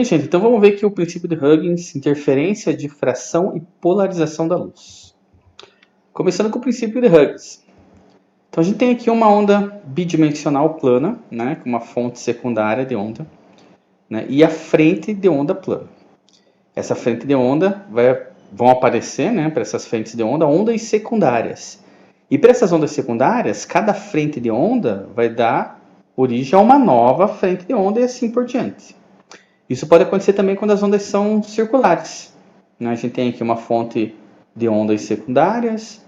gente, então vamos ver aqui o princípio de Huygens, interferência, difração e polarização da luz. Começando com o princípio de Huygens. Então a gente tem aqui uma onda bidimensional plana, né, com uma fonte secundária de onda, né, e a frente de onda plana. Essa frente de onda vão aparecer, né, para essas frentes de onda, ondas secundárias. E para essas ondas secundárias, cada frente de onda vai dar origem a uma nova frente de onda e assim por diante. Isso pode acontecer também quando as ondas são circulares. A gente tem aqui uma fonte de ondas secundárias,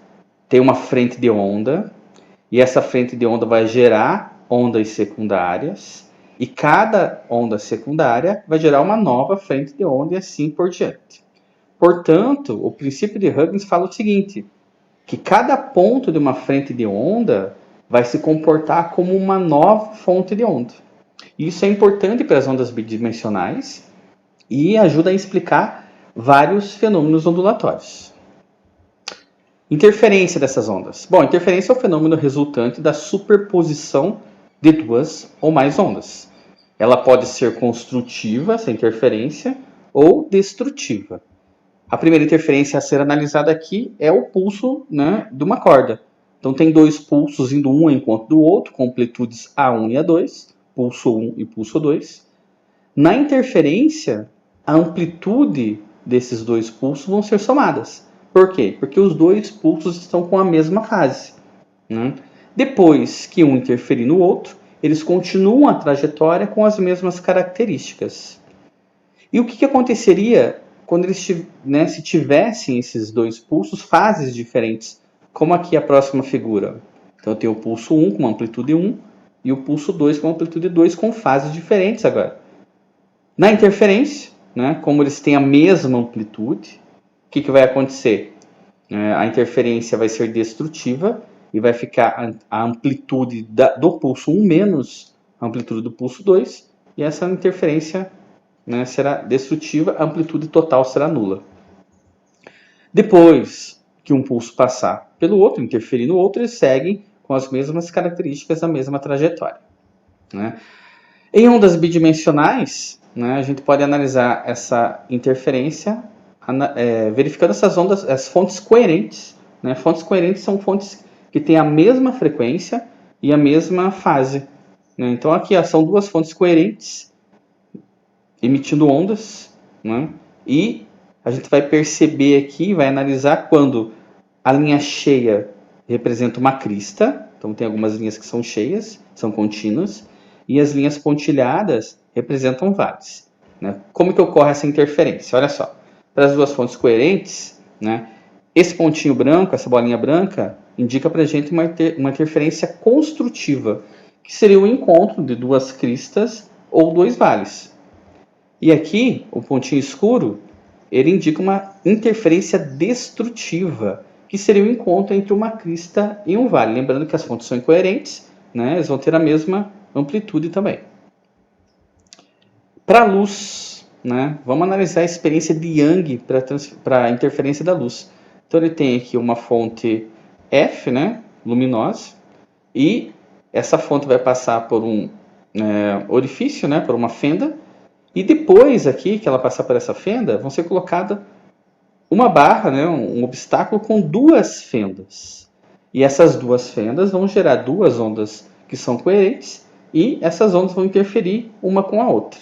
tem uma frente de onda, e essa frente de onda vai gerar ondas secundárias, e cada onda secundária vai gerar uma nova frente de onda e assim por diante. Portanto, o princípio de Huygens fala o seguinte, que cada ponto de uma frente de onda vai se comportar como uma nova fonte de onda. Isso é importante para as ondas bidimensionais e ajuda a explicar vários fenômenos ondulatórios. Interferência dessas ondas. Bom, interferência é o fenômeno resultante da superposição de duas ou mais ondas. Ela pode ser construtiva, essa interferência, ou destrutiva. A primeira interferência a ser analisada aqui é o pulso, né, de uma corda. Então tem dois pulsos indo um ao encontro do outro, com amplitudes A1 e A2, pulso 1 e pulso 2. Na interferência, a amplitude desses dois pulsos vão ser somadas. Por quê? Porque os dois pulsos estão com a mesma fase, né? Depois que um interferir no outro, eles continuam a trajetória com as mesmas características. E o que aconteceria quando eles, né, se tivessem esses dois pulsos, fases diferentes, como aqui a próxima figura? Então eu tenho o pulso 1 com amplitude 1 e o pulso 2 com amplitude 2 com fases diferentes agora. Na interferência, né, como eles têm a mesma amplitude, o que vai acontecer? A interferência vai ser destrutiva e vai ficar a amplitude do pulso 1 menos a amplitude do pulso 2, e essa interferência, né, será destrutiva, a amplitude total será nula. Depois que um pulso passar pelo outro, interferir no outro, eles seguem com as mesmas características, a mesma trajetória, né? Em ondas bidimensionais, né, a gente pode analisar essa interferência verificando essas ondas, as fontes coerentes, né? Fontes coerentes são fontes que têm a mesma frequência e a mesma fase, né? Então aqui são duas fontes coerentes emitindo ondas, né? E a gente vai perceber aqui, vai analisar quando a linha cheia representa uma crista, então tem algumas linhas que são cheias, são contínuas, e as linhas pontilhadas representam vales, né? Como que ocorre essa interferência? Olha só, para as duas fontes coerentes, né, esse pontinho branco, essa bolinha branca, indica para a gente uma interferência construtiva, que seria o encontro de duas cristas ou dois vales. E aqui, o pontinho escuro, ele indica uma interferência destrutiva, que seria o encontro entre uma crista e um vale. Lembrando que as fontes são incoerentes, né, eles vão ter a mesma amplitude também. Para a luz, né, vamos analisar a experiência de Young para a interferência da luz. Então ele tem aqui uma fonte F, né, luminosa, e essa fonte vai passar por um orifício, né, por uma fenda, e depois aqui que ela passar por essa fenda, vão ser colocada uma barra, né, um obstáculo com duas fendas. E essas duas fendas vão gerar duas ondas que são coerentes, e essas ondas vão interferir uma com a outra.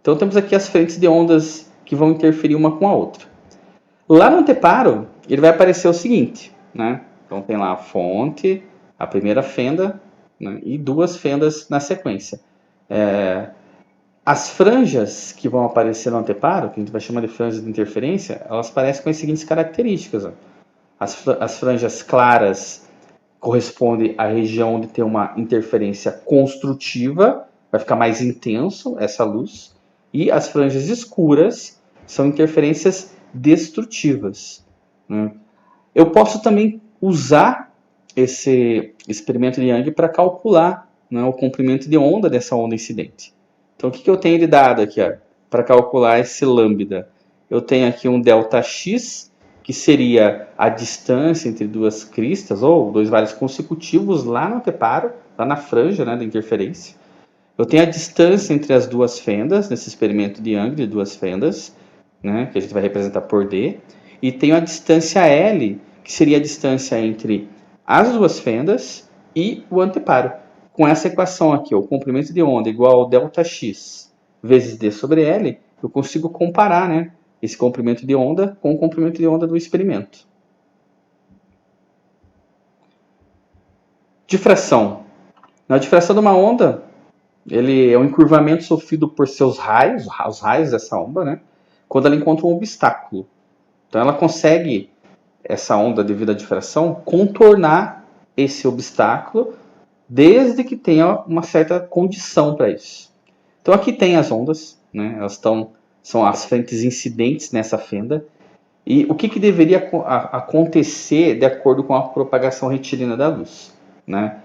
Então temos aqui as frentes de ondas que vão interferir uma com a outra. Lá no anteparo, ele vai aparecer o seguinte, né? Então tem lá a fonte, a primeira fenda, né, e duas fendas na sequência. As franjas que vão aparecer no anteparo, que a gente vai chamar de franjas de interferência, elas parecem com as seguintes características. Ó. As franjas claras correspondem à região onde tem uma interferência construtiva, vai ficar mais intenso essa luz, e as franjas escuras são interferências destrutivas, né? Eu posso também usar esse experimento de Young para calcular, né, o comprimento de onda dessa onda incidente. Então, o que eu tenho de dado aqui para calcular esse lambda? Eu tenho aqui um ΔX, que seria a distância entre duas cristas, ou dois vales consecutivos lá no anteparo, lá na franja, né, da interferência. Eu tenho a distância entre as duas fendas, nesse experimento de Young de duas fendas, né, que a gente vai representar por D. E tenho a distância L, que seria a distância entre as duas fendas e o anteparo. Com essa equação aqui, o comprimento de onda igual ao ΔX vezes D sobre L, eu consigo comparar, né, esse comprimento de onda com o comprimento de onda do experimento. Difração. Na difração de uma onda, ele é um encurvamento sofrido por seus raios, os raios dessa onda, né, quando ela encontra um obstáculo. Então ela consegue, essa onda devido à difração, contornar esse obstáculo desde que tenha uma certa condição para isso. Então aqui tem as ondas, né, elas são as frentes incidentes nessa fenda. E o que deveria acontecer de acordo com a propagação retilínea da luz, né?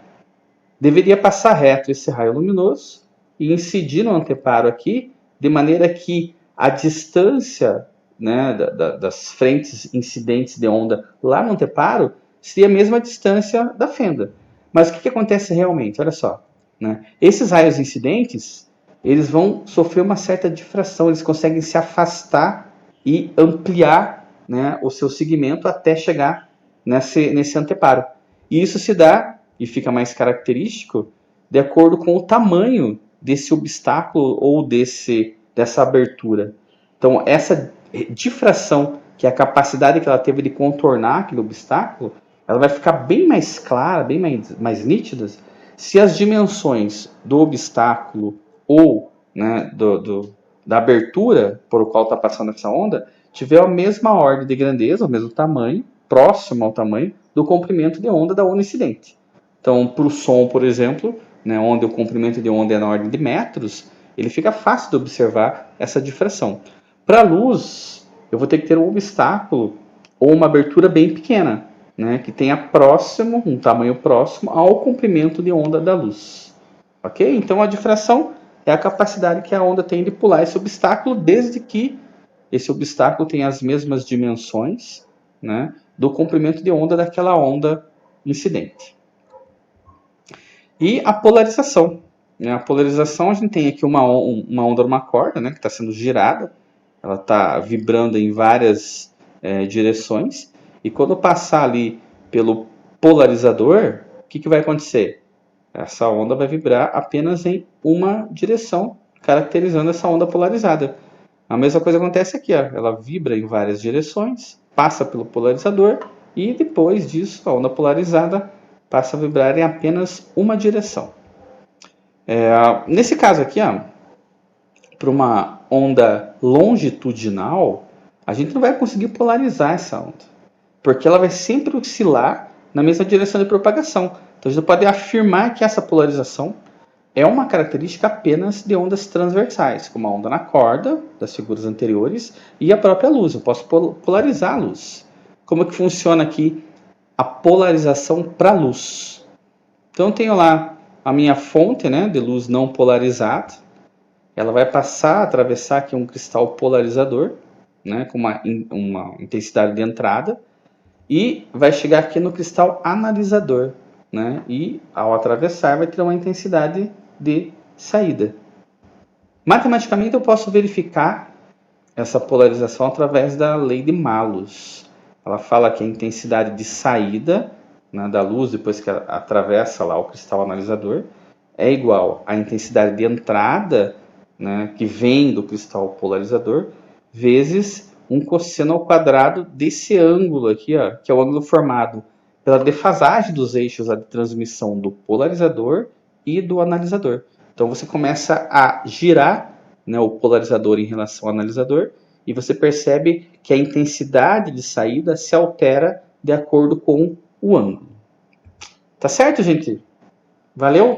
Deveria passar reto esse raio luminoso e incidir no anteparo aqui, de maneira que a distância, né, das frentes incidentes de onda lá no anteparo seria a mesma distância da fenda. Mas o que acontece realmente? Olha só, né? Esses raios incidentes, eles vão sofrer uma certa difração, eles conseguem se afastar e ampliar, né, o seu segmento até chegar nesse anteparo. E isso se dá, e fica mais característico, de acordo com o tamanho desse obstáculo ou dessa abertura. Então, essa difração, que é a capacidade que ela teve de contornar aquele obstáculo, ela vai ficar bem mais clara, bem mais nítida, se as dimensões do obstáculo ou, né, da abertura por o qual está passando essa onda tiver a mesma ordem de grandeza, o mesmo tamanho, próximo ao tamanho do comprimento de onda da onda incidente. Então, para o som, por exemplo, né, onde o comprimento de onda é na ordem de metros, ele fica fácil de observar essa difração. Para a luz, eu vou ter que ter um obstáculo ou uma abertura bem pequena, né, que tenha um tamanho próximo ao comprimento de onda da luz. Ok? Então, a difração é a capacidade que a onda tem de pular esse obstáculo, desde que esse obstáculo tenha as mesmas dimensões, né, do comprimento de onda daquela onda incidente. E a polarização. A polarização, a gente tem aqui uma onda numa corda, né, que está sendo girada, ela está vibrando em várias direções, e quando passar ali pelo polarizador, o que vai acontecer? Essa onda vai vibrar apenas em uma direção, caracterizando essa onda polarizada. A mesma coisa acontece aqui, ó. Ela vibra em várias direções, passa pelo polarizador e depois disso a onda polarizada passa a vibrar em apenas uma direção. Nesse caso aqui, para uma onda longitudinal, a gente não vai conseguir polarizar essa onda, porque ela vai sempre oscilar na mesma direção de propagação. Então a gente pode afirmar que essa polarização é uma característica apenas de ondas transversais, como a onda na corda, das figuras anteriores, e a própria luz. Eu posso polarizar a luz. Como que funciona aqui a polarização para a luz? Então eu tenho lá a minha fonte, né, de luz não polarizada. Ela vai passar a atravessar aqui um cristal polarizador, né, com uma intensidade de entrada, e vai chegar aqui no cristal analisador, né, e ao atravessar vai ter uma intensidade de saída. Matematicamente eu posso verificar essa polarização através da lei de Malus. Ela fala que a intensidade de saída, né, da luz depois que ela atravessa lá o cristal analisador é igual à intensidade de entrada, né, que vem do cristal polarizador, vezes um cosseno ao quadrado desse ângulo aqui, ó, que é o ângulo formado pela defasagem dos eixos de transmissão do polarizador e do analisador. Então você começa a girar, né, o polarizador em relação ao analisador e você percebe que a intensidade de saída se altera de acordo com o ângulo. Tá certo, gente? Valeu?